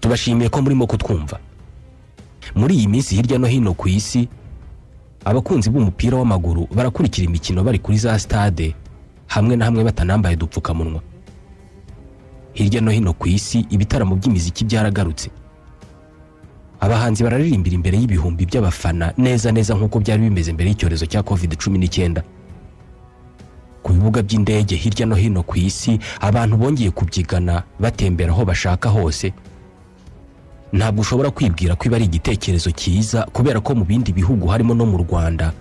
tubashimiye ko murimo kutwumva. Muri iyi minsi hirya no hino ku isi abakunzi b'umupira w'amaguru barakurikira imikino bari kuri za stade hamwe na hamwe batanambaye dupfukamunwa. Hirya no hino ku isi ibitaramo by'imiziki byaragarutse. Abahanzi bararirimbira imbere y'ibihumbi by'abafana neza nkuko byari bimeze mbere y'icyorezo cya COVID-19. Ku bibuga by'indege hirya no hino ku isi abantu bongeye kubyigana batembera aho bashaka hose. Ntabwo ushobora kwibwira ko ari igitekerezo cyiza kubera ko mu bindi bihugu harimo no mu Rwanda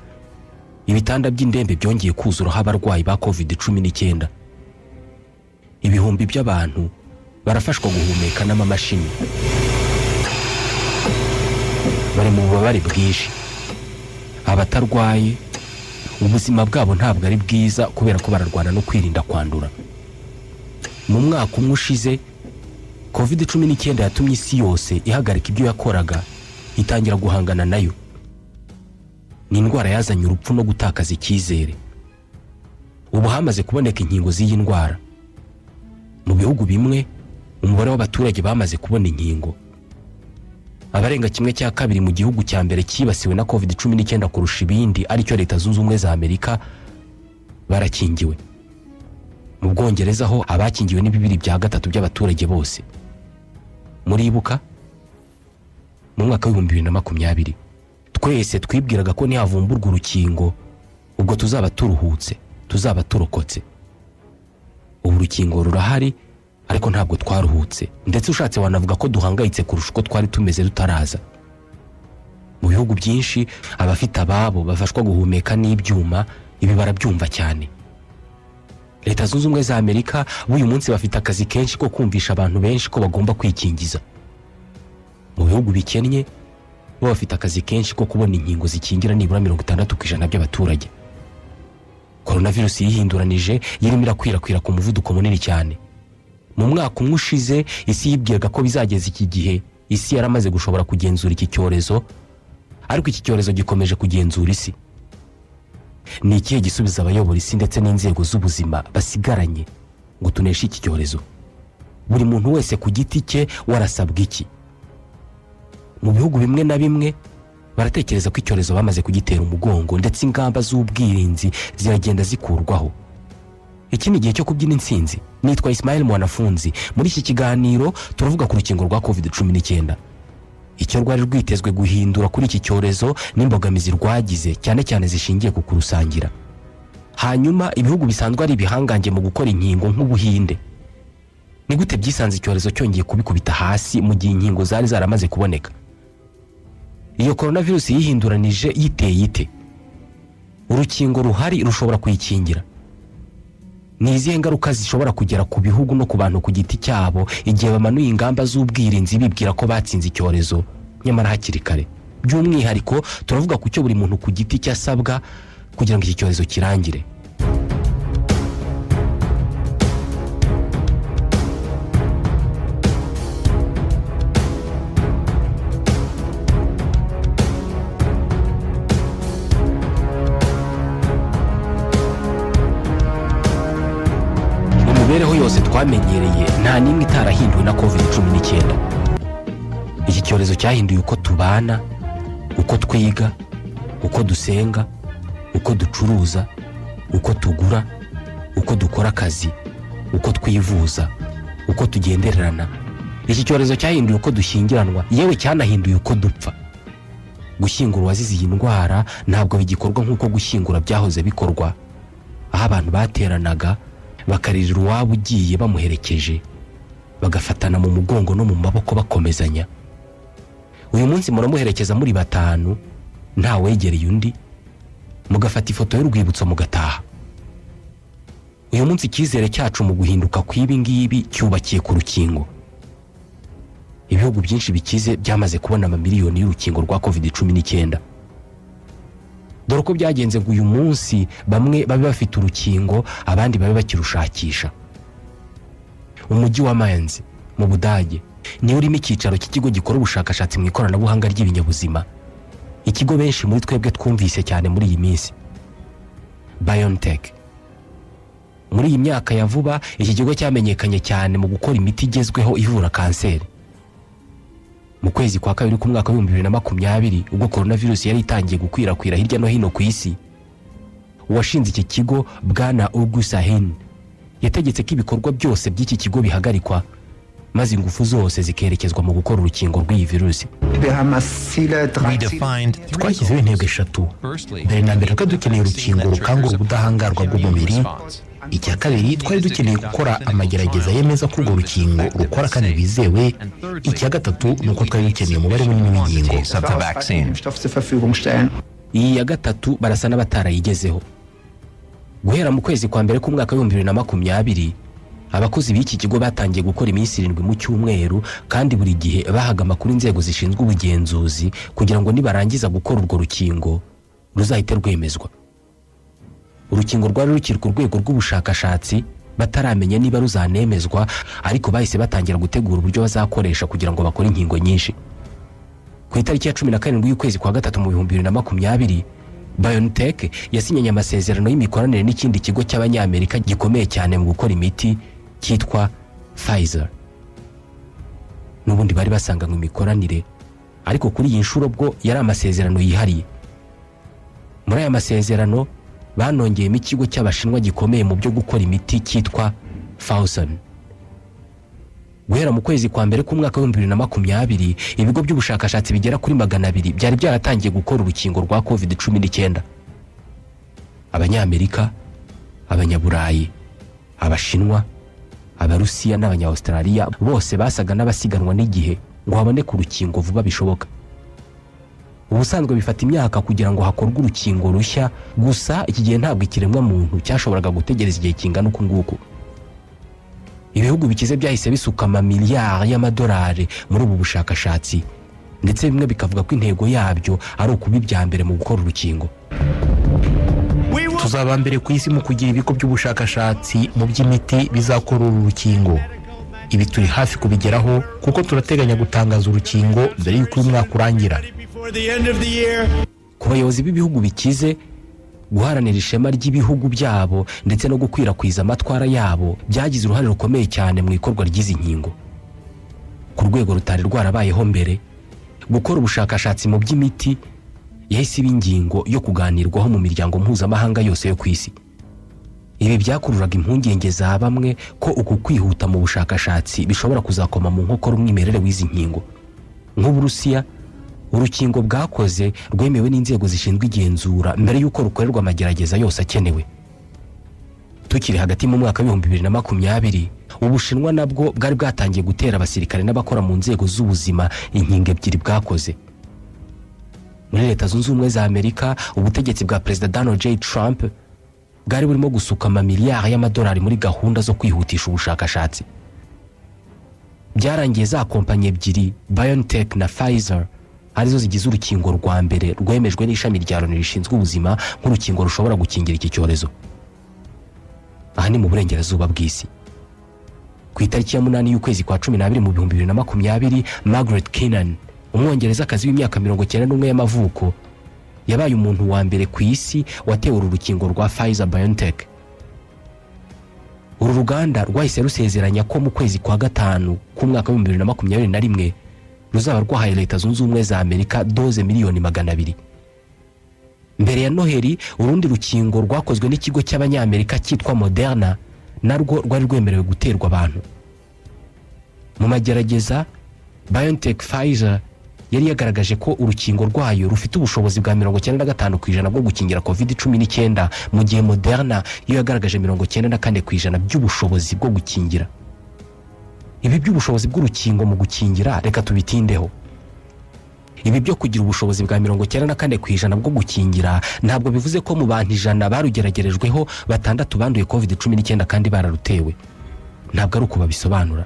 ibitanda by'indembe byongeye kuzuraho abarwayi ba COVID-19. Ibihumbi by'abantu barafashwa guhumeka n'amamashini. Bari mu bubabare bwinshi. Abatarwaye ubuzima bwabo ntabwo ari bwiza kubera ko bararwana no kwirinda kwandura. Mu mwaka umwe ushize COVID-19 yatumye isi yose ihagarika ibyo yakoraga itangira guhangana nayo. Ni indwara yazanye urupfu no gutakaza icyizere. Ubu hamaze kuboneka inkingo z'iyi ndwara. Mu bihugu bimwe umubare w'abaturage bamaze kubona inkingo. Abarenga 1/2 mu gihugu cya mbere cyibasiwe na COVID-19 kurusha ibindi aricyo Leta Zunze Ubumwe za Amerika barakingiwe. Mu Bwongereza ho abakingiwe ni 2/3 by'abaturage bose. Muribuka mu mwaka wa 2020 twese twibwiraga ko nihavumburwa urukingo ubwo tuzaba turuhutse, tuzaba turokotse. Ubu urukingo rurahari ariko ntabwo twaruhutse, ndetse ushatse wanavuga ko duhangayitse kurusha uko twari tumeze dutaraza. Mu bihugu byinshi abafite ababo bafashwa guhumeka n'ibyuma, ibi barabyumva cyane. Leta Zunze Ubumwe za Amerika uyu munsi bafite akazi kenshi ko kumvisha abantu benshi ko bagomba kwikingiza. Mu bihugu bikennye bo bafite akazi kenshi ko kubona inkingo zikingira nibura 60% by'abaturage. Coronavirus yihinduranije yirimo irakwirakwira ku muvuduko munini cyane. Mu mwaka umwe ushize isi yibwiraga ko bizageza iki gihe isi yaramaze gushobora kugenzura iki cyorezo, ariko iki cyorezo gikomeje kugenzura isi. Ni ikihe gisubiza abayobora isi ndetse n'inzego z'ubuzima basigaranye ngo tuneshe iki cyorezo? Buri muntu wese ku giti cye warasabwa iki? Mu bihugu bimwe na bimwe baratekereza ko icyorezo bamaze kugitera umugongo ndetse ingamba z'ubwirinzi ziragenda zikurwaho. Iki ni igihe cyo kubyina intsinzi. Nitwa ISMAEL MWANAFUNZI. Muri iki kiganiro turavuga ku rukingo rwa COVID-19. Icyo rwari rwitezwe guhindura kuri iki cyorezo n'imbogamizi rwagize cyane cyane zishingiye ku kurusangira. Hanyuma ibihugu bisanzwe ari ibihangange mu gukora inkingo nk'Ubuhinde. Ni gute byisanze icyorezo cyongeye kubikubita hasi mu gihe inkingo zari zaramaze kuboneka? Iyo coronavirus yihinduranije yiteye ite? Urukingo ruhari rushobora kuyikingira? Ni izihe ngaruka zishobora kugera ku bihugu no ku bantu ku giti cyabo igihe bamanuye ingamba z'ubwirinzi bibwira ko batsinze icyorezo nyamara hakiri kare? By'umwihariko turavuga ku cyo buri muntu ku giti cyasabwa kugira ngo iki cyorezo kirangire. Imibereho yose twamenyereye nta nimwe itarahinduwe na COVID-19. Iki cyorezo cyahinduye uko tubana, uko twiga, uko dusenga, uko ducuruza, uko tugura, uko dukora akazi, uko twivuza, uko tugendererana. Iki cyorezo cyahinduye uko dushyingiranwa, yewe cyanahinduye uko dupfa. Gushyingura uwazize iyi ndwara ntabwo bigikorwa nk'uko gushyingura byahoze bikorwa, aho abantu bateranaga bakaririra uwabo ugiye bamuherekeje, bagafatana mu mugongo no mu maboko bakomezanya. Uyu munsi muramuherekeza muri batanu, nta wegereye undi, mugafata ifoto y'urwibutso mugataha. Uyu munsi icyizere cyacu mu guhinduka kw'ibi ngibi cyubakiye ku rukingo. Ibihugu byinshi bikize byamaze kubona amamiliyoni y'urukingo rwa COVID-19. Dore uko byagenze ngo uyu munsi bamwe babe bafite urukingo, abandi babe bakirushakisha. Umujyi wa Mainz mu Budage ni urimo icyicaro cy'ikigo gikora ubushakashatsi mu ikoranabuhanga ry'ibinyabuzima, ikigo benshi muri twebwe twumvise cyane muri iyi minsi, BioNTech. Muri iyi myaka ya vuba iki kigo cyamenyekanye cyane mu gukora imiti igezweho ivura kanseri. mu kwezi kwa kabiri k'umwaka wa 2020 ubwo coronavirus yari itangiye gukwirakwira hirya no hino ku isi, uwashinze iki kigo bwana Augustin yategetse ko ibikorwa byose by'iki kigo bihagarikwa maze ingufu zose zikerekezwa mu gukora urukingo rw'iyi virusi. Twashyizeho intego eshatu. Mbere na mbere ko dukeneye urukingo rukangura ubudahangarwa bw'umubiri. Icya kabiri twari dukeneye gukora amagerageza yemeza ko urwo rukingo rukora kandi rwizewe. Icya gatatu nuko twari dukeneye umubare munini w'inkingo. Iyi ya gatatu barasa n'abatarayigezeho. Guhera mu kwezi kwa mbere k'umwaka wa 2020 abakozi b'iki kigo batangiye gukora iminsi 7 mu cyumweru, kandi buri gihe bahaga amakuru inzego zishinzwe ubugenzuzi kugira ngo nibarangiza gukora urwo rukingo ruzahite rwemezwa. Urukingo rwari rukiri ku rwego rw'ubushakashatsi, bataramenya niba ruzanemezwa, ariko bahise batangira gutegura uburyo bazakoresha kugira ngo bakore inkingo nyinshi. Ku itariki ya 17 y'ukwezi kwa gatatu mu 2020 BioNTech yasinyanye amasezerano y'imikoranire n'ikindi kigo cy'Abanyamerika gikomeye cyane mu gukora imiti cyitwa Pfizer. N'ubundi bari basanganywe imikoranire, ariko kuri iyi nshuro bwo yari amasezerano yihariye. Muri aya masezerano banongeyemo ikigo cy'Abashinwa gikomeye mu byo gukora imiti cyitwa Fosun. Guhera mu kwezi kwa mbere k'umwaka wa 2020 ibigo by'ubushakashatsi bigera kuri 200 byari byaratangiye gukora urukingo rwa COVID-19. Abanyamerika, Abanyaburayi, Abashinwa, Abarusiya n'Abanya-Australia bose basaga n'abasiganwa n'igihe ngo haboneke urukingo vuba bishoboka. Ubusanzwe bifata imyaka kugira ngo hakorwe urukingo rushya, gusa iki gihe ntabwo ikiremwa muntu cyashoboraga gutegereza igihe kingana uku nguku. Ibihugu bikize byahise bisuka amamiliyari y'amadolari muri ubu bushakashatsi, ndetse bimwe bikavuga ko intego yabyo ari ukuba ibya mbere mu gukora urukingo. Tuzaba mbere ku isi mu kugira ibigo by'ubushakashatsi mu by'imiti bizakora uru rukingo. Ibi turi hafi kubigeraho kuko turateganya gutangaza urukingo mbere y'uko uyu mwaka urangira. Ku bayobozi b'ibihugu bikize, guharanira ishema ry'ibihugu byabo ndetse no gukwirakwiza amatwara yabo byagize uruhare rukomeye cyane mu ikorwa ry'izi nkingo. Ku rwego rutari rwarabayeho mbere, gukora ubushakashatsi mu by'imiti yahise iba ingingo yo kuganirwaho mu miryango mpuzamahanga yose yo ku isi. Ibi byakururaga impungenge za bamwe ko uku kwihuta mu bushakashatsi bishobora kuzakoma mu nkokora umwimerere w'izi nkingo. Nk'Uburusiya, urukingo bwakoze rwemewe n'inzego zishinzwe igenzura mbere y'uko rukorerwa amagerageza yose akenewe. Tukiri hagati mu mwaka wa 2020 Ubushinwa nabwo bwari bwatangiye gutera abasirikare n'abakora mu nzego z'ubuzima inkingo ebyiri bwakoze. Muri Leta Zunze Ubumwe za Amerika, ubutegetsi bwa Perezida Donald J. Trump bwari burimo gusuka amamiliyari y'amadolari muri gahunda zo kwihutisha ubushakashatsi. Byarangiye za kompanyi ebyiri, BioNTech na Pfizer, arizo zigize urukingo rwa mbere rwemejwe n'ishami rya Loni rishinzwe ubuzima nk'urukingo rushobora gukingira iki cyorezo. Aha ni mu burengerazuba bw'isi. Ku itariki ya 8 y'ukwezi kwa 12 mu 2020 Margaret Keenan, umwongerezakazi w'imyaka 91 y'amavuko, yabaye umuntu wa mbere ku isi watewe uru rukingo rwa Pfizer BioNTech. Uru ruganda rwahise rusezeranya ko mu kwezi kwa gatanu k'umwaka wa 2021 ruzaba rwahaye Leta Zunze Ubumwe za Amerika doze miliyoni 200. Mbere ya Noheli, urundi rukingo rwakozwe n'ikigo cy'Abanyamerika cyitwa Moderna narwo rwari rwemerewe guterwa abantu. Mu magerageza, BioNTech Pfizer yari yagaragaje ko urukingo rwayo rufite ubushobozi bwa 95% bwo gukingira COVID-19 mu gihe Moderna yo yagaragaje 94% by'ubushobozi bwo gukingira. Ibi by'ubushobozi bw'urukingo mu gukingira reka tubitindeho. Ibi byo kugira ubushobozi bwa 94% bwo gukingira ntabwo bivuze ko mu bantu 100 barugeragerejweho 6 banduye COVID-19 kandi bararutewe. Ntabwo ari uko babisobanura.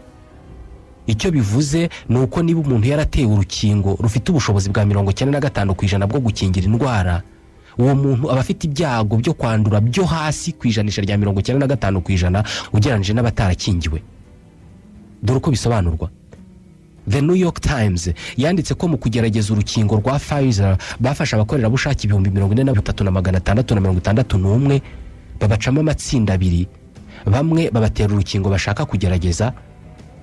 Icyo bivuze ni uko niba umuntu yaratewe urukingo rufite ubushobozi bwa 95% bwo gukingira indwara, uwo muntu aba afite ibyago byo kwandura byo hasi ku ijanisha rya 95% ugereranije n'abatarakingiwe. Dore uko bisobanurwa. The New York Times yanditse ko mu kugerageza urukingo rwa Pfizer bafasha abakorerabushake 43,661 babacamo amatsinda abiri. Bamwe babatera urukingo bashaka kugerageza,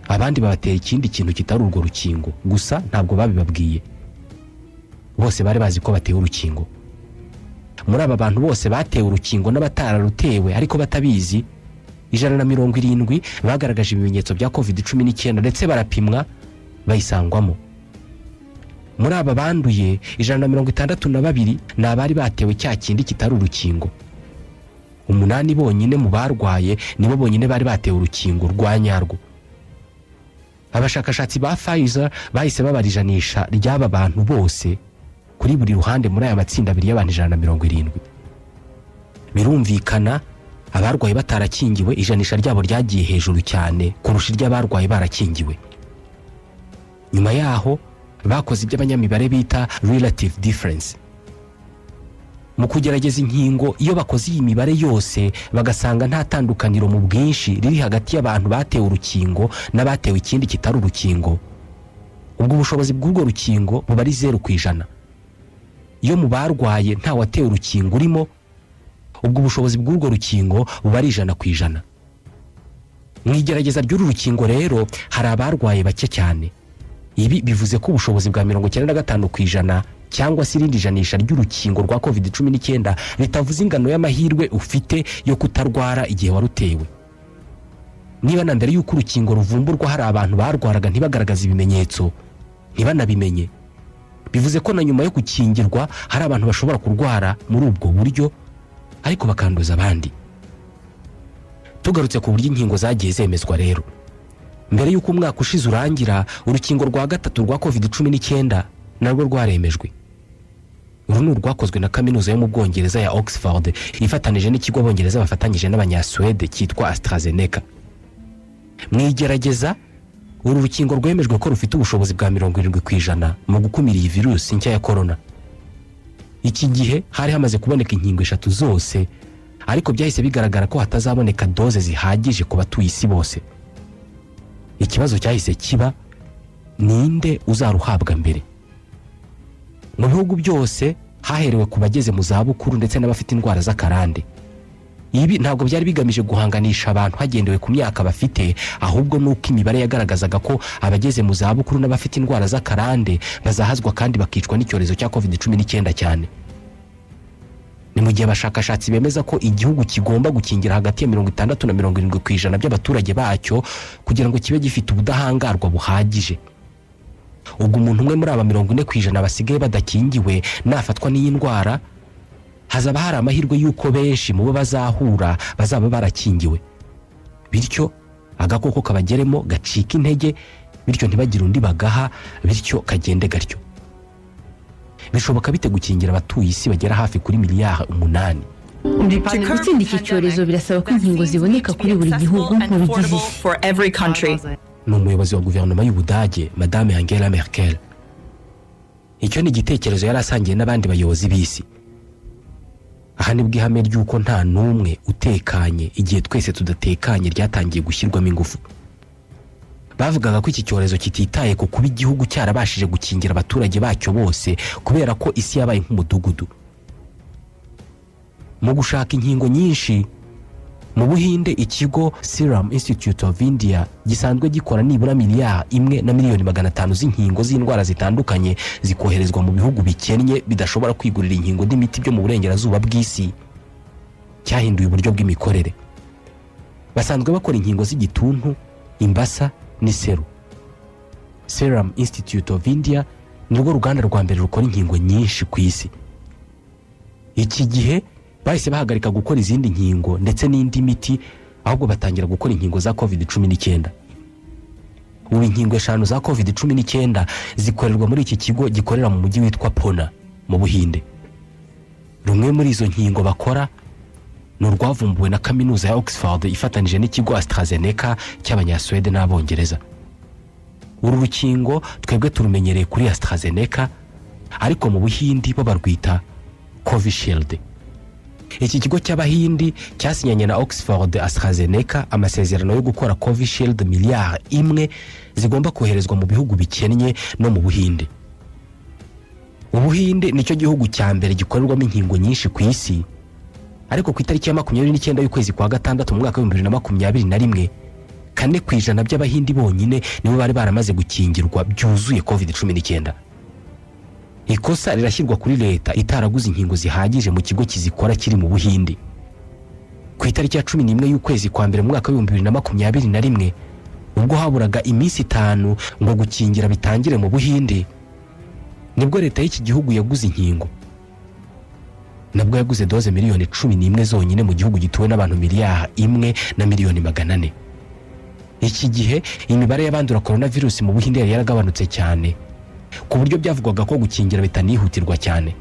abandi babateye ikindi kintu kitari urwo rukingo, gusa ntabwo babibabwiye. Bose bari bazi ko batewe urukingo. Muri aba bantu bose batewe urukingo n'abatararutewe ariko batabizi, 170 bagaragaje ibimenyetso bya COVID-19 ndetse barapimwa bayisangwamo. Muri aba banduye 162 ni abari batewe cya kindi kitari urukingo. 8 bonyine mu barwaye nibo bonyine bari batewe urukingo rwa nyarwo. Abashakashatsi ba Pfizer bahise babarijanisha ry'aba bantu bose kuri buri ruhande muri aya matsinda abiri y'abantu 170. Birumvikana abarwaye batarakingiwe ijanisha ryabo ryagiye hejuru cyane kurusha iry'abarwaye barakingiwe. Nyuma yaho bakoze iby'abanyamibare bita relative difference. Mu kugerageza inkingo, iyo bakoze iyi mibare yose bagasanga nta tandukaniro mu bwinshi riri hagati y'abantu batewe urukingo n'abatewe ikindi kitari urukingo, ubwo ubushobozi bw'urwo rukingo buba ari 0%. Iyo mu barwaye nta watewe urukingo urimo, ubwo ubushobozi bw'urwo rukingo buba ari 100%. Mu igerageza ry'uru rukingo rero hari abarwaye bake cyane. Ibi bivuze ko ubushobozi bwa 95% cyangwa se irindi janisha ry'urukingo rwa COVID-19 ritavuze ingano y'amahirwe ufite yo kutarwara igihe warutewe. Niba na mbere y'uko urukingo ruvumburwa hari abantu barwaraga ntibagaragaza ibimenyetso, ntibanabimenye, bivuze ko na nyuma yo gukingirwa hari abantu bashobora kurwara muri ubwo buryo ariko bakanduza abandi. Tugarutse ku buryo inkingo zagiye zemezwa rero, mbere y'uko umwaka ushize urangira, urukingo rwa gatatu rwa COVID-19 narwo rwaremejwe. Uru ni urwakozwe na kaminuza yo mu Bwongereza ya Oxford ifatanije n'ikigo Abongereza bafatanyije n'Abanyasuwede cyitwa AstraZeneca. Mwigerageza uru rukingo rwemejwe ko rufite ubushobozi bwa 70% mu gukumira iyi virusi nshya ya korona. Iki gihe hari hamaze kuboneka inkingo 3 zose, ariko byahise bigaragara ko hatazaboneka doze zihagije ku batuye isi bose. Ikibazo cyahise kiba ninde uzaruhabwa mbere. Mu bihugu byose haherewe ku bageze mu zabukuru ndetse n'abafite indwara z'akarande. Ibi ntabwo byari bigamije guhanganisha abantu hagendewe ku myaka bafite, ahubwo nuko imibare yagaragazaga ko abageze mu zabukuru n'abafite indwara z'akarande bazahazwa kandi bakicwa n'icyorezo cya COVID-19 cyane. Ni mu gihe abashakashatsi bemeza ko igihugu kigomba gukingira hagati ya 60 na 70% by'abaturage bacyo kugira ngo kibe gifite ubudahangarwa buhagije. Ubwo umuntu umwe muri aba 40% basigaye badakingiwe nafatwa n'iyi ndwara, hazaba hari amahirwe y'uko benshi mu bo bazahura bazaba barakingiwe, bityo agakoko kabageremo gacika intege, bityo ntibagire undi bagaha, bityo kagende gatyo. Bishoboka bite gukingira abatuye isi bagera hafi kuri miliyari 8? Gutsinda iki cyorezo birasaba ko inkingo ziboneka kuri buri gihugu nk'ubigize isi. Ni umuyobozi wa guverinoma y'Ubudage Madame Angela Merkel. Icyo ni igitekerezo yari asangiye n'abandi bayobozi b'isi. Aha nibwo ihame ry'uko nta n'umwe utekanye igihe twese tudatekanye ryatangiye gushyirwamo ingufu. Bavugaga ko iki cyorezo kititaye ku kuba igihugu cyarabashije gukingira abaturage bacyo bose kubera ko isi yabaye nk'umudugudu. Mu gushaka inkingo nyinshi, mu Buhinde ikigo Serum Institute of India gisanzwe gikora nibura 1,500,000 z'inkingo z'indwara zitandukanye zikoherezwa mu bihugu bikennye bidashobora kwigurira inkingo n'imiti byo mu burengerazuba bw'isi. Cyahinduye uburyo bw'imikorere. Basanzwe bakora inkingo z'igituntu, imbasa n'iseru. Serum Institute of India nirwo ruganda rwa mbere rukora inkingo nyinshi ku isi. Iki gihe bahise bahagarika gukora izindi nkingo ndetse n'indi miti, ahubwo batangira gukora inkingo za COVID-19. Ubu inkingo 5 za COVID-19 zikorerwa muri iki kigo gikorera mu mujyi witwa Pune mu Buhinde. Rumwe muri izo nkingo bakora ni urwavumbuwe na kaminuza ya Oxford ifatanije n'ikigo AstraZeneca cy'Abanyasuwede n'Abongereza. Uru rukingo twebwe turumenyereye kuri AstraZeneca, ariko mu Buhindi bo barwita Covishield. Iki kigo cy'Abahindi cyasinyanye na Oxford AstraZeneca amasezerano yo gukora Covishield 1,000,000 zigomba koherezwa mu bihugu bikennye no mu Buhinde. Ubuhinde nicyo gihugu cya mbere gikorerwamo inkingo nyinshi ku isi, ariko ku itariki ya 29 y'ukwezi kwa gatandatu mu mwaka wa 2021 4% by'abahindi bonyine nibo bari baramaze gukingirwa byuzuye COVID-19. Ikosa rirashyirwa kuri leta itaraguze inkingo zihagije mu kigo kizikora kiri mu Buhindi. Ku itariki ya 11 y'ukwezi kwa mbere mu mwaka wa 2021 ubwo haburaga iminsi 5 ngo gukingira bitangire mu Buhindi, nibwo leta y'iki gihugu yaguze inkingo. Nabwo yaguze doze miliyoni 11 zonyine mu gihugu gituwe n'abantu miliyari 1,400,000. Iki gihe imibare y'abandura coronavirus mu Buhindi yari yaragabanutse cyane ku buryo byavugwaga ko gukingira bitanihutirwa cyane.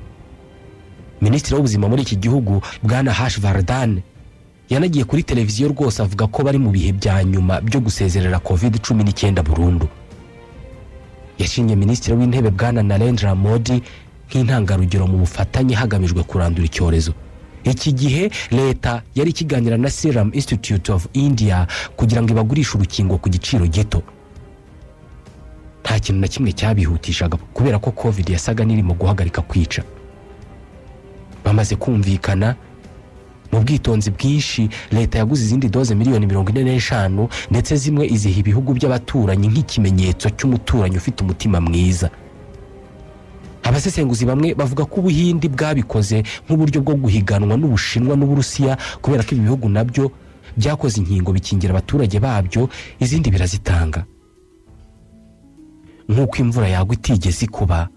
Minisitiri w'ubuzima muri iki gihugu Bwana Harshvardhan yanagiye kuri televiziyo rwose avuga ko bari mu bihe bya nyuma byo gusezerera COVID-19 burundu. Yashinje Minisitiri w'intebe Bwana Narendra Modi nk'intangarugero mu bufatanye hagamijwe kurandura icyorezo. Iki gihe leta yari ikiganira na Serum Institute of India kugira ngo ibagurishe urukingo ku giciro gito. Nta kintu na kimwe cyabihutishaga kubera ko COVID yasaga n'irimo guhagarika kwica. Bamaze kumvikana mu bwitonzi bwinshi, leta yaguze izindi doze miliyoni 45 ndetse zimwe iziha ibihugu by'abaturanyi nk'ikimenyetso cy'umuturanyi ufite umutima mwiza. Abasesenguzi bamwe bavuga ko Ubuhindi bwabikoze nk'uburyo bwo guhiganwa n'Ubushinwa n'Uburusiya kubera ko ibi bihugu nabyo byakoze inkingo bikingira abaturage babyo, izindi birazitanga. Nk'uko imvura yagwa itigeze kuba,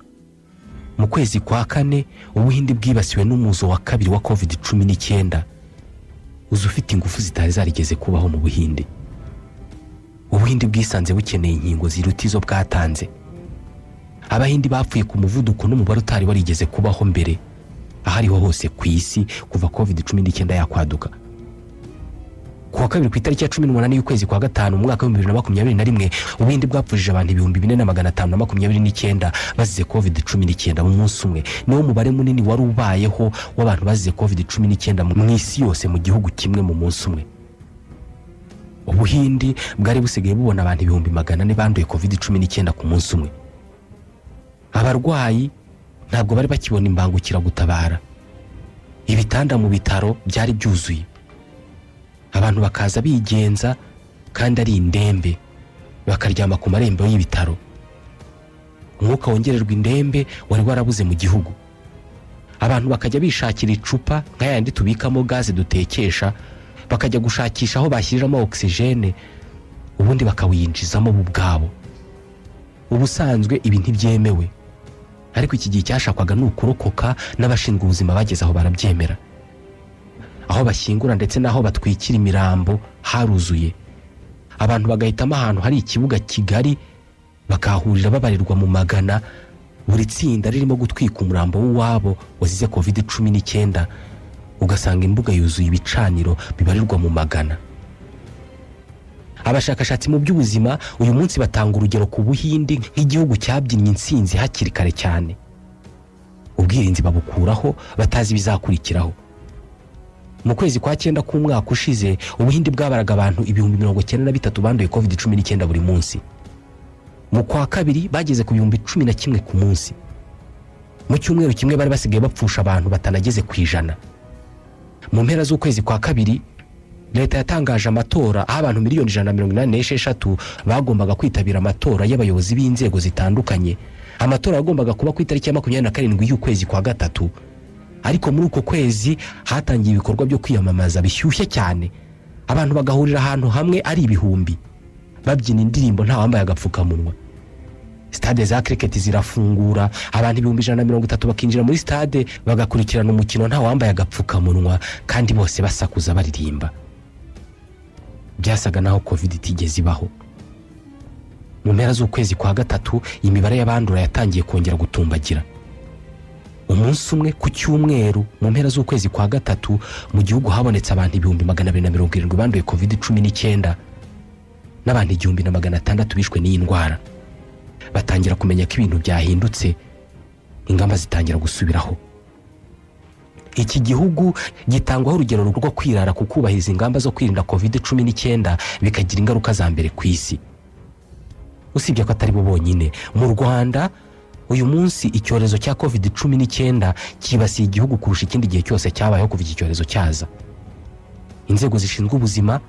mu kwezi kwa 4 Ubuhindi bwibasiwe n'umuzo wa 2 wa COVID-19 uzufite ingufu zitari zarigeze kubaho mu Buhindi. Ubuhindi bwisanze bukeneye inkingo ziruta izo bwatanze. Abahindi bapfuye ku muvuduko n'umubare utari warigeze kubaho mbere ahariho hose ku isi kuva COVID-19 yakwaduka. Kuwa kabiri ku itariki ya 18 y'ukwezi kwa 5 mu mwaka wa 2021 Ubuhindi bwapfuje abantu 4,529 bazize COVID-19 mu munsi umwe. Niwo mubare munini wari ubayeho w'abantu bazize COVID-19 mu isi yose mu gihugu kimwe mu munsi umwe. Ubuhindi bwari busigaye bubona abantu 400,000 banduye COVID-19 ku munsi umwe. Abarwayi ntabwo bari bakibona imbangukira gutabara. Ibitanda mu bitaro byari byuzuye. Abantu bakaza bigenza kandi ari indembe bakaryama ku marembo y'ibitaro. Umwuka wongererwa indembe wari warabuze mu gihugu. Abantu bakajya bishakira icupa nk'ayandi tubikamo gaze dutekesha, bakajya gushakisha aho bashyiriramo oxygene ubundi bakawinjizamo bo ubwabo. Ubusanzwe ibi ntibyemewe, ariko iki gihe cyashakwaga n'ukurokoka n'abashinzwe ubuzima bageze aho barabyemera. Aho bashyingura ndetse naho batwikira imirambo haruzuye. Abantu bagahitamo ahantu hari ikibuga kigari bakahurira babarirwa mu magana, buri tsinda ririmo gutwika umurambo w'uwabo wazize COVID-19, ugasanga imbuga yuzuye ibicaniro bibarirwa mu magana. Abashakashatsi mu by'ubuzima uyu munsi batanga urugero ku Buhindi nk'igihugu cyabyinnye insinzi hakiri kare cyane. Ubwirinzi babukuraho batazi bizakurikiraho. Mu kwezi kwa 9 k'umwaka ushize Ubuhindi bwabaraga abantu 93,000 banduye COVID-19 buri munsi. Mu kwa kabiri bageze ku 11,000 ku munsi. Mu cyumweru kimwe bari basigaye bapfusha abantu batanageze ku 100. Mu mpera z'ukwezi kwa kabiri leta yatangaje amatora aho abantu 186,000 bagombaga kwitabira amatora y'abayobozi b'inzego zitandukanye. Amatora yagombaga kuba ku itariki ya 27 y'ukwezi kwa 3. Ariko muri uko kwezi hatangiye ibikorwa byo kwiyamamaza bishyushye cyane. Abantu bagahurira ahantu hamwe ari ibihumbi babyina indirimbo nta wambaye agapfukamunwa. Stade za cricket zirafungura, abantu 130 bakinjira muri stade bagakurikirana umukino nta wambaye agapfukamunwa kandi bose basakuza baririmba. Byasaga naho COVID itigeze ibaho. Mu mpera z'ukwezi kwa 3 imibare y'abandura yatangiye kongera gutumbagira. Umunsi umwe ku cyumweru mu mpera z'ukwezi kwa 3 mu gihugu habonetse abantu 270 banduye COVID-19 n'abantu 1,600 bishwe n'iyi ndwara. Batangira kumenya ko ibintu byahindutse, ingamba zitangira gusubiraho. Iki gihugu gitangwaho urugero rwo kwirara ku kubahiriza ingamba zo kwirinda COVID-19 bikagira ingaruka za mbere ku isi. Usibye ko atari bo bonyine, mu Rwanda uyu munsi icyorezo cya COVID-19 kibasiye igihugu kurusha ikindi gihe cyose cyabayeho kuva iki cyorezo cyaza. Inzego zishinzwe ubuzima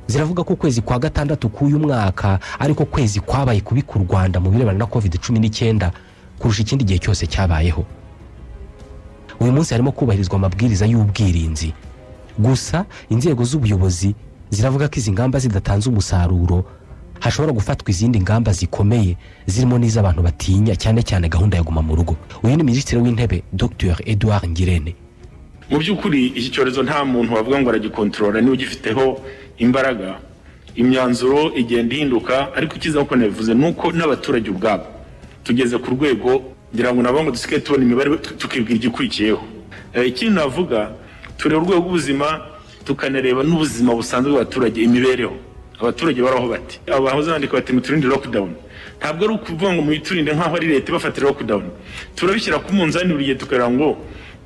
ziravuga ko ukwezi kwa gatandatu k'uyu mwaka ariko kwezi kwabaye kubi ku Rwanda mu birebana na COVID-19 kurusha ikindi gihe cyose cyabayeho. Uyu munsi harimo kubahirizwa amabwiriza y'ubwirinzi, gusa inzego z'ubuyobozi ziravuga ko izi ngamba zidatanze umusaruro hashobora gufatwa izindi ngamba zikomeye zirimo n'iz'abantu batinya, cyane cyane gahunda ya guma mu rugo. Uyu ni Minisitiri w'Intebe Dr Edouard Ngirente. Mu by'ukuri iki cyorezo nta muntu wavuga ngo aragikontorora niwe ugifiteho imbaraga, imyanzuro igenda ihinduka, ariko ikiza uko nabivuze nuko n'abaturage ubwabo tugeze ku rwego ngira ngo nabo ngo dusike tubona imibare tukibwira igikurikiyeho. Ikindi navuga tureba urwego rw'ubuzima tukanareba n'ubuzima busanzwe bw'abaturage, imibereho abaturage baraho bati abahoze bandika bati muturinde lockdown. Ntabwo ari ukuvuga ngo muyiturinde nkaho ari leta bafatira lockdown, turabishyira ku munzani buri gihe tukareba ngo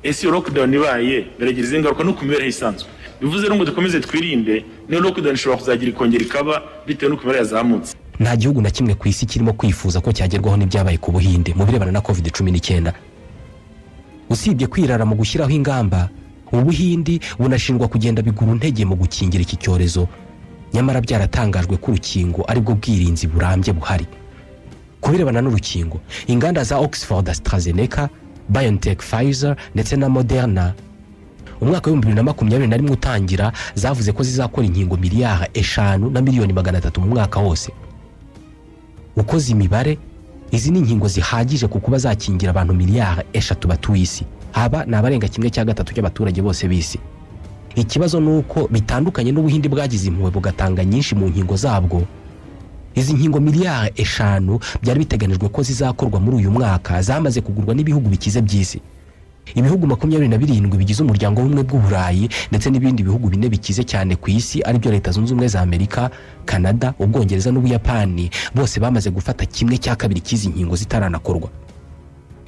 ese lockdown ibaye biragira ingaruka no kumibereho isanzwe. Bivuze ngo dukomeze twirinde, niyo lockdown ishobora kuzagira ikongera ikaba bitewe n'uko imibare yazamutse. Nta gihugu na kimwe ku isi kirimo kwifuza ko cyagerwaho n'ibyabaye ku Buhinde mu birebana na COVID-19. Usibye kwirara mu gushyiraho ingamba, Ubuhindi bunashinjwa kugenda bigura intege mu gukingira iki cyorezo, nyamara byaratangajwe ko urukingo aribwo bwirinzi burambye buhari. Ku birebana n'urukingo, inganda za Oxford, AstraZeneca, BioNTech, Pfizer ndetse na Moderna umwaka wa 2021 utangira zavuze ko zizakora inkingo miliyari 5 na miliyoni 300 mu mwaka wose. Ukoze imibare, izi ni inkingo zihagije ku kuba zakingira abantu miliyari 3 batuye isi. Aba ni abarenga 1/3 cy'abaturage bose bisi. Ikibazo nuko bitandukanye n'Ubuhindi bwagize impuhwe bugatanga nyinshi mu nkingo zabwo. Izi nkingo miliyari 5 byari biteganijwe ko zizakorwa muri uyu mwaka zamaze kugurwa n'ibihugu bikize by'isi. Ibihugu 27 bigize umuryango w'ubumwe bw'Uburayi ndetse n'ibindi bihugu 4 bikize cyane ku isi aribyo Leta Zunze Ubumwe za Amerika, Canada, Ubwongereza n'Ubuyapani bose bamaze gufata 1/2 cy'izi nkingo zitaranakorwa.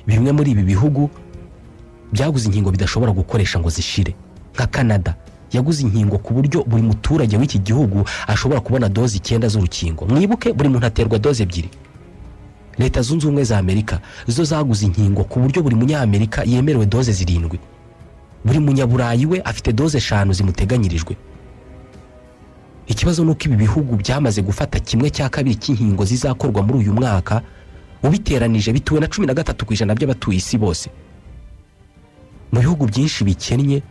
Bimwe muri ibi bihugu byaguze inkingo bidashobora gukoresha ngo zishire. Nka Canada yaguze inkingo ku buryo buri muturage w'iki gihugu ashobora kubona doze 9 z'urukingo. Mwibuke buri muntu aterwa doze 2. Leta Zunze Ubumwe za Amerika zo zaguze inkingo ku buryo buri munyamerika yemerewe doze 7. Buri munyaburayi we afite doze 5 zimuteganyirijwe. Ikibazo nuko ibi bihugu byamaze gufata 1/2 cy'inkingo zizakorwa muri uyu mwaka, ubiteranije bituwe na 13% by'abatuye isi bose. Mu bihugu byinshi bikennye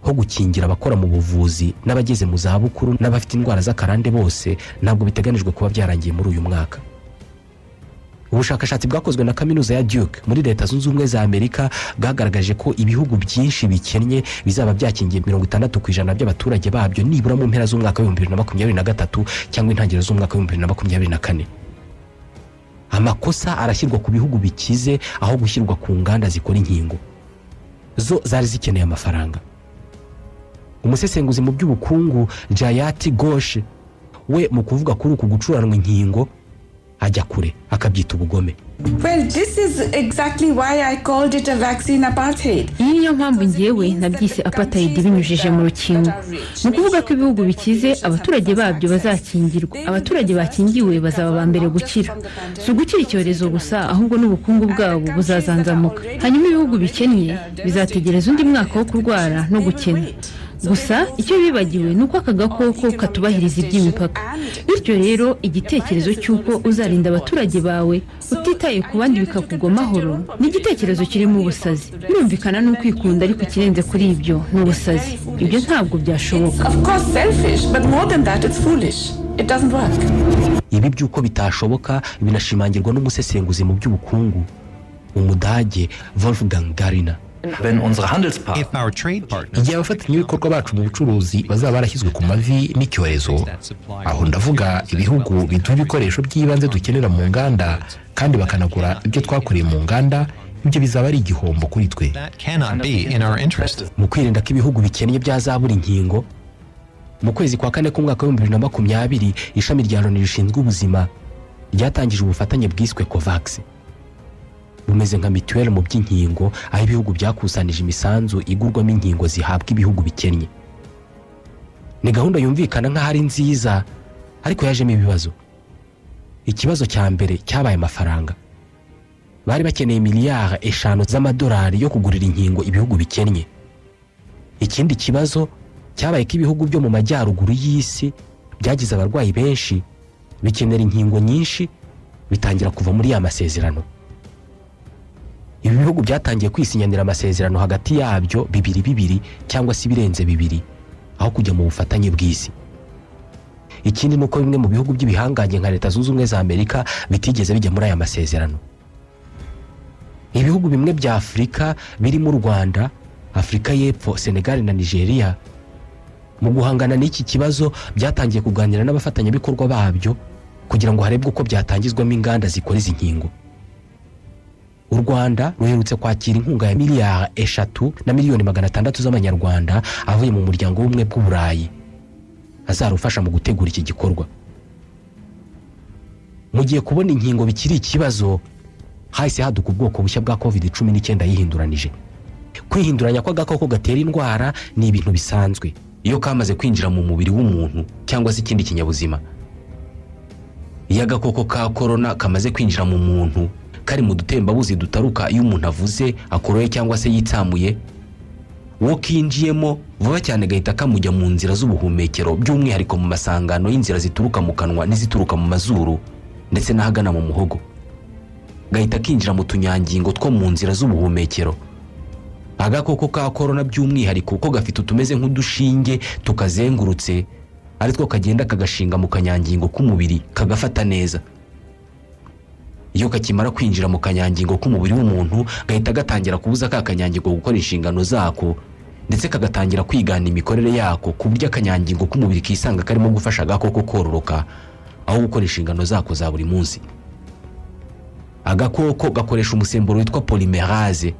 ho gukingira abakora mu buvuzi n'abageze mu za bukuru n'abafite indwara z'akarande bose ntabwo biteganijwe kuba byarangiye muri uyu mwaka. Ubushakashatsi bwakozwe na kaminuza ya Duke muri Leta Zunze Ubumwe za Amerika bwagaragaje ko ibihugu byinshi bikennye bizaba byakingiye 60% by'abaturage babyo nibura mu mpera z'umwaka wa 2023 cyangwa intangiriro z'umwaka wa 2024. Amakosa arashyirwa ku bihugu bikize aho gushyirwa ku nganda zikora inkingo. Zo zari zikeneye amafaranga. Umusesenguzi mu by'ubukungu Jayati Ghosh we mu kuvuga kuri uku gucuranwa inkingo ajya kure akabyita ubugome. Well, this is exactly why I called it a vaccine apartheid. Iyi niyo mpamvu ngewe nabyise apartheid binyujije mu rukingo. Mu kuvuga ko ibihugu bikize abaturage babyo bazakingirwa, abaturage bakingiwe bazaba ba mbere gukira. Si ugukira icyorezo gusa ahubwo n'ubukungu bwabo buzazanzamuka. Hanyuma ibihugu bikennye bizategereza undi mwaka wo kurwara no gukena. Gusa icyo bibagiwe nuko aka gakoko katubahiriza iby'imipaka. Bityo rero igitekerezo cy'uko uzarinda abaturage bawe utitaye ku bandi bikakugomahoro ni igitekerezo kirimo ubusazi. Birumvikana n'ukwikunda ariko kirenze kuri ibyo n'ubusazi. Ibyo ntabwo byashoboka. Of course selfish, but more than that it's foolish. It doesn't work. Ibi byuko bitashoboka binashimangirwa n'umusesenguzi mu by'ubukungu Umudage Wolfgang Gariner. Wenn unsere Handelspartner igihe abafatanyabikorwa bacu mu bucuruzi bazaba barashyizwe ku mavi n'icyorezo, aho ndavuga ibihugu biduha ibikoresho by'ibanze dukenera mu nganda kandi bakanagura ibyo twakoreye mu nganda, ibyo bizaba ari igihombo kuri twe. Mu kwirinda ko ibihugu bikennye byazabura inkingo, mu kwezi kwa 4 k'umwaka wa 2020 ishami rya Loni rishinzwe ubuzima ryatangije ubufatanye bwiswe COVAX. Bumeze nka mituweli mu by'inkingo aho ibihugu byakusanije imisanzu igurwamo inkingo zihabwa ibihugu bikennye. Ni gahunda yumvikana nk'ahari nziza ariko yajemo ibibazo. Ikibazo cya mbere cyabaye amafaranga. Bari bakeneye miliyari 5 z'amadolari yo kugurira inkingo ibihugu bikennye. Ikindi kibazo cyabaye ko ibihugu byo mu majyaruguru y'isi byagize abarwayi benshi bikenera inkingo nyinshi bitangira kuva muri ya masezerano. Ibi bihugu byatangiye kwisinyanira amasezerano hagati yabyo bibiri cyangwa se ibirenze bibiri aho kujya mu bufatanye bw'isi. Ikindi nuko bimwe mu bihugu by'ibihangange nka Leta Zunze Ubumwe za Amerika bitigeze bijya muri aya masezerano. Ibihugu bimwe bya Afurika birimo u Rwanda, Afurika y'Epfo, Senegal na Nigeria mu guhangana n'iki kibazo byatangiye kuganira n'abafatanyabikorwa babyo kugira ngo harebwe uko byatangizwamo inganda zikora izi nkingo. U Rwanda ruherutse kwakira inkunga ya miliyari 3 na miliyoni 600 z'amanyarwanda avuye mu muryango w'ubumwe bw'Uburayi azarufasha mu gutegura iki gikorwa. Mu gihe kubona inkingo bikiri ikibazo, hahise haduka ubwoko bushya bwa COVID-19 yihinduranije. Kwihinduranya kw'agakoko gatera indwara ni ibintu bisanzwe iyo kamaze kwinjira mu mubiri w'umuntu cyangwa se ikindi kinyabuzima. Iyo agakoko ka korona kamaze kwinjira mu muntu kari mu dutembabuzi dutaruka iyo umuntu avuze, akoroye cyangwa se yitsamuye, uwo kinjiyemo vuba cyane gahita kamujya mu nzira z'ubuhumekero, by'umwihariko mu masangano y'inzira zituruka mu kanwa n'izituruka mu mazuru ndetse n'ahagana mu muhogo. Gahita kinjira mu tunyangingo two mu nzira z'ubuhumekero. Agakoko ka korona by'umwihariko ko gafite utumeze nk'udushinge tukazengurutse, ari two kagenda kagashinga mu kanyangingo k'umubiri kagafata neza. Iyo kakimara kwinjira mu kanyangingo k'umubiri w'umuntu gahita gatangira kubuza ka kanyangingo gukora inshingano zako, ndetse kagatangira kwigana imikorere yako ku buryo akanyangingo k'umubiri kisanga karimo gufasha agakoko kororoka aho gukora inshingano zako za buri munsi. Agakoko gakoresha umusemburo witwa polymerase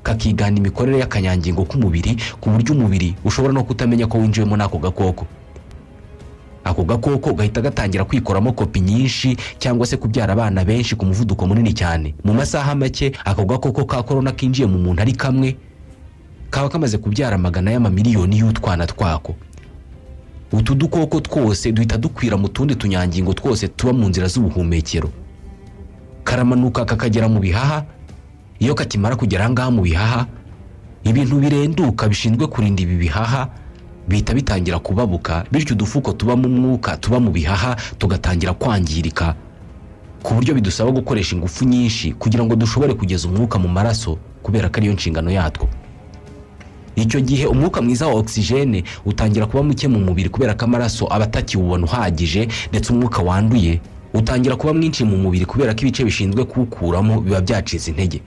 kakigana imikorere y'akanyangingo k'umubiri ku buryo umubiri ushobora no kutamenya ko winjiyemo n'ako gakoko. Ako gakoko gahita gatangira kwikoramo kopi nyinshi cyangwa se kubyara abana benshi ku muvuduko munini cyane. Mu masaha make ako gakoko ka korona kinjiye mu muntu ari kamwe kaba kamaze kubyara magana y'amamiliyoni y'utwana twako. Utu dukoko twose duhita dukwira mu tundi tunyangingo twose tuba mu nzira z'ubuhumekero. Karamanuka kakagera mu bihaha. Iyo kakimara kugera ngaha mu bihaha, ibintu birenduka bishinzwe kurinda ibi bihaha bihita bitangira kubabuka, bityo udufuko tuba mu mwuka tuba mu bihaha tugatangira kwangirika ku buryo bidusaba gukoresha ingufu nyinshi kugira ngo dushobore kugeza umwuka mu maraso, kubera ko ariyo nshingano yatwo. Icyo gihe umwuka mwiza wa oxygene utangira kuba muke mu mubiri kubera ko amaraso aba atakiwubona uhagije, ndetse umwuka wanduye utangira kuba mwinshi mu mubiri kubera ko ibice bishinzwe kuwukuramo biba byacitse intege.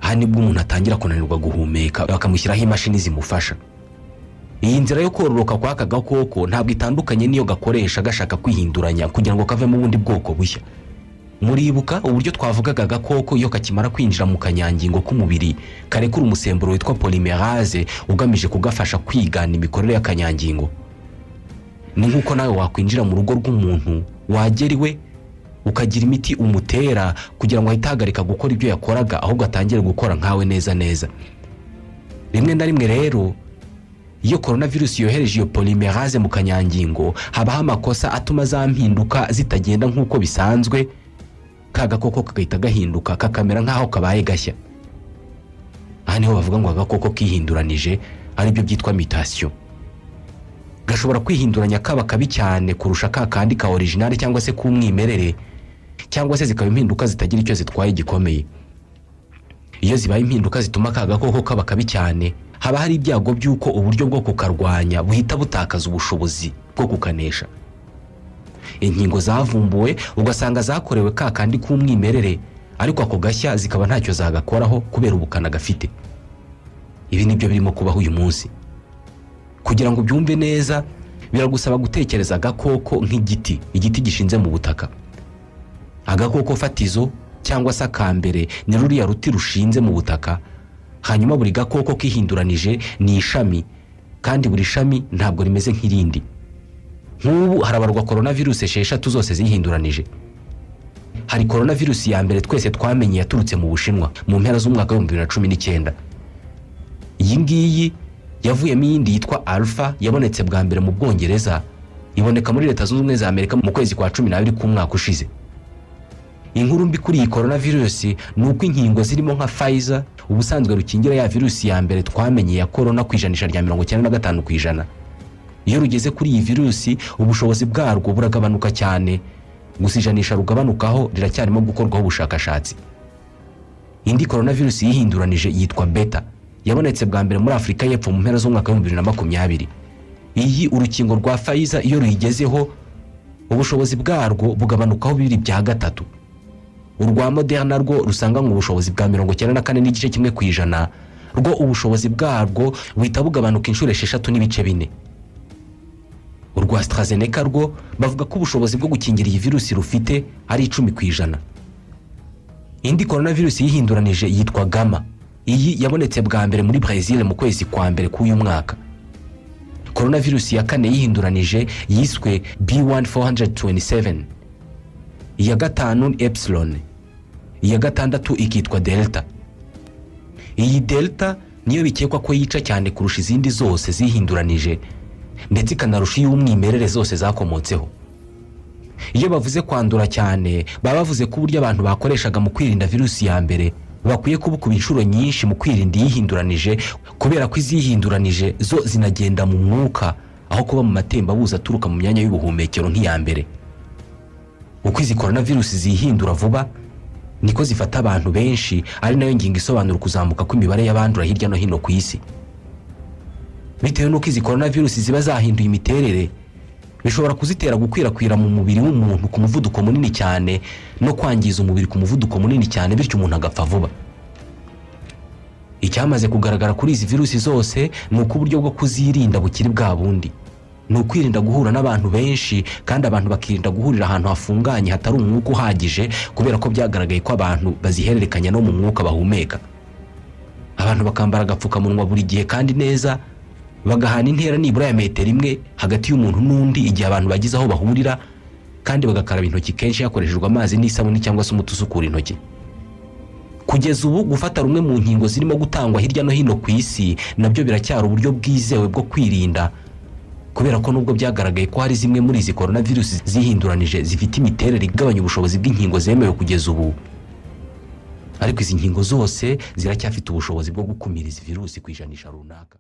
Aha nibwo umuntu atangira kunanirwa guhumeka, bakamushyiraho imashini zimufasha. Iyi nzira yo kororoka kw'aka gakoko ntabwo itandukanye n'iyo gakoresha gashaka kwihinduranya kugira ngo kave mu bundi bwoko bushya. Muribuka uburyo twavugaga agakoko iyo kakimara kwinjira mu kanyangingo k'umubiri karekura umusemburo witwa polymerase ugamije kugafasha kwigana imikorere y'akanyangingo. Ni nk'uko nawe wakwinjira mu rugo rw'umuntu, wagera iwe ukagira imiti umutera kugira ngo ahite ahagarika gukora ibyo yakoraga ahubwo atangire gukora nkawe neza neza. Rimwe na rimwe rero iyo coronavirus yohereje iyo polymerase mu kanyangingo habaho amakosa atuma za mpinduka zitagenda nk'uko bisanzwe, ka gakoko kagahita gahinduka kakamera nk'aho kabaye gashya. Aha niho bavuga ngo agakoko kihinduranije, aribyo byitwa mutation. Gashobora kwihinduranya kaba kabi cyane kurusha ka kandi ka original cyangwa se k'umwimerere, cyangwa se zikaba impinduka zitagira icyo zitwaye gikomeye. Iyo zibaye impinduka zituma ka gakoko kaba kabi cyane, haba hari ibyago by'uko uburyo bwo kukarwanya buhita butakaza ubushobozi bwo kukanesha. Inkingo zavumbuwe ugasanga zakorewe ka kandi k'umwimerere, ariko ako gashya zikaba ntacyo zagakoraho kubera ubukana gafite. Ibi nibyo birimo kubaho uyu munsi. Kugira ngo byumve neza biragusaba gutekereza agakoko nk'igiti, igiti gishinze mu butaka. Agakoko fatizo cyangwa se akambere ni ruriya ruti rushinze mu butaka, hanyuma buri gakoko kihinduranije ni ishami, kandi buri shami ntabwo rimeze nk'irindi. Nk'ubu harabarwa coronavirus 6 zose zihinduranije. Hari coronavirus ya mbere twese twamenye yaturutse mu Bushinwa mu mpera z'umwaka wa 2019. Iyi ngiyi yavuyemo iyindi yitwa alpha yabonetse bwa mbere mu Bwongereza, iboneka muri Leta Zunze Ubumwe za Amerika mu kwezi kwa 12 k'umwaka ushize. inkuru mbi kuri iyi coronavirus ni uko inkingo zirimo nka Pfizer ubusanzwe rukingira ya virusi ya mbere twamenye ya corona ku ijanisha rya 95%. Iyo rugeze kuri iyi virusi ubushobozi bwarwo buragabanuka cyane, gusa ijanisha rugabanukaho riracyarimo gukorwaho ubushakashatsi. Indi coronavirus yihinduranije yitwa beta, yabonetse bwa mbere muri Afrika y'Epfo mu mpera z'umwaka wa 2020. Iyi urukingo rwa Pfizer iyo ruyigezeho ubushobozi bwarwo bugabanukaho 2/3. Urwa Moderna rwo rusanga mu bushobozi bwa 94.1% rwo ubushobozi bwarwo buhita bugabanuka inshuro 6.4. Urwa AstraZeneca rwo bavuga ko ubushobozi bwo gukingira iyi virusi rufite ari 10%. Indi coronavirus yihinduranije yitwa Gamma. Iyi yabonetse bwa mbere muri Brazil mu kwezi kwa mbere k'uyu mwaka. Coronavirus ya kane yihinduranije yiswe B1427. Iya gatanu ni Epsilon. Iya gatandatu ikitwa Delta. Iyi Delta niyo bikekwa ko yica cyane kurusha izindi zose zihinduranije, ndetse ikanarusha y'umwimerere zose zakomotseho. Iyo bavuze kwandura cyane baba bavuze ko uburyo abantu bakoreshaga mu kwirinda virusi ya mbere bakwiye kubukuba inshuro nyinshi mu kwirinda yihinduranije, kubera ko izihinduranije zo zinagenda mu mwuka aho kuba mu matembabuzi aturuka mu myanya y'ubuhumekero nk'iya mbere. Uko izi coronavirus zihindura vuba niko zifata abantu benshi, ari nayo ngingo isobanura kuzamuka kw'imibare y'abandura hirya no hino ku isi. Bitewe nuko izi coronavirus ziba zahinduye imiterere, bishobora kuzitera gukwirakwira mu mubiri w'umuntu ku muvuduko munini cyane no kwangiza umubiri ku muvuduko munini cyane, bityo umuntu agapfa vuba. Icyamaze kugaragara kuri izi virusi zose ni uko uburyo bwo kuzirinda bukiri bwa bundi, ni ukwirinda guhura n'abantu benshi, kandi abantu bakirinda guhurira ahantu hafunganye hatari umwuka uhagije, kubera ko byagaragaye ko abantu bazihererekanya no mu mwuka bahumeka. Abantu bakambara agapfukamunwa buri gihe kandi neza, bagahana intera nibura ya metero 1 hagati y'umuntu n'undi igihe abantu bagize aho bahurira, kandi bagakaraba intoki kenshi hakoreshejwe amazi n'isabuni cyangwa se umuti usukura intoki. Kugeza ubu gufata rumwe mu nkingo zirimo gutangwa hirya no hino ku isi nabyo biracyari uburyo bwizewe bwo kwirinda, kubera ko nubwo byagaragaye ko hari zimwe muri izi coronavirus zihinduranije zifite imiterere igabanya ubushobozi bw'inkingo zemewe kugeza ubu, ariko izi nkingo zose ziracyafite ubushobozi bwo gukumira izi virusi ku ijanisha runaka.